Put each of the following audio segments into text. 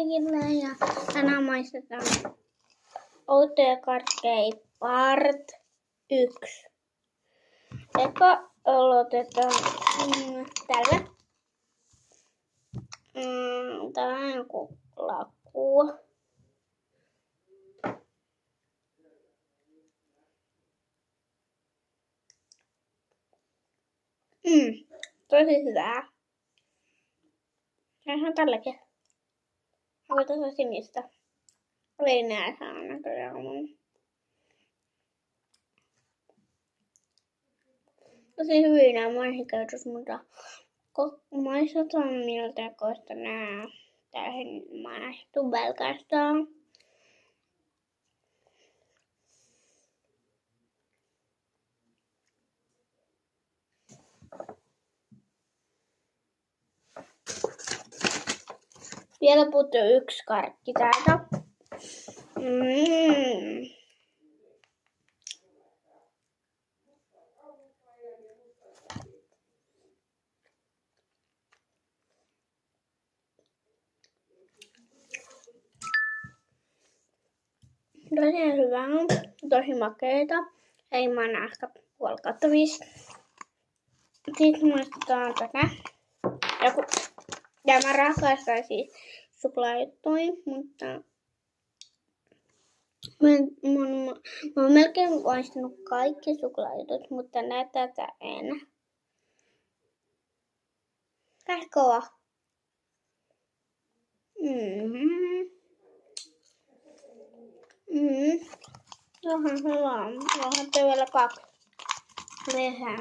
kaikille ja tänään maistetaan outoja karkkeja part 1. Eka aloitetaan tällä. Tää on joku lakku. Tosi hyvää. Sehän tälläkin. Onko tässä sinistä? Ei näe saa näköjään. Tosi hyvin nämä maisikäytös, mutta maistetaan miltä koista nää. Tähän maistuu pelkästään. Vielä puuttuu 1 karkki täältä. Tosi hyvää, tosi makeeta. Ei mä näe ehkä 0,5. Sitten maistetaan tätä. Ja mä rakastan siis suklaajuttuja, mutta mä oon melkein maistanut kaikki suklaajutut, mutta tätä en. Tää kova. Ihan hyvä. Onhan vielä 2 lisää.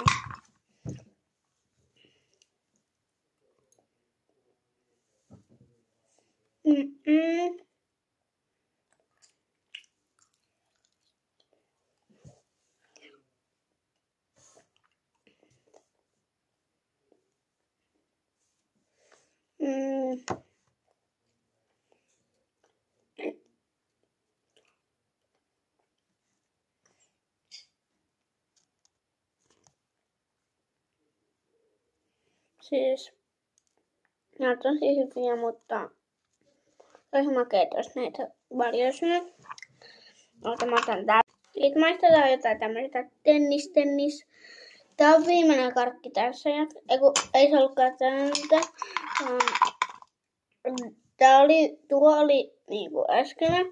Siis nämä on tosi hyviä, mutta tosi makeita, jos näitä paljon syö. Mä otan tää. Sitten maistetaan jotain tämmöistä tennis. Tää on viimeinen karkki tässä. Ei se ollutkaan täältä. Tuo oli niinku äsken.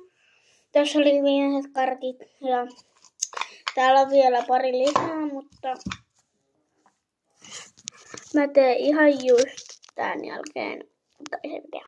Tässä oli viimeiset karkit. Ja täällä on vielä pari lisää, mutta mä teen ihan just tän jälkeen toisen videon.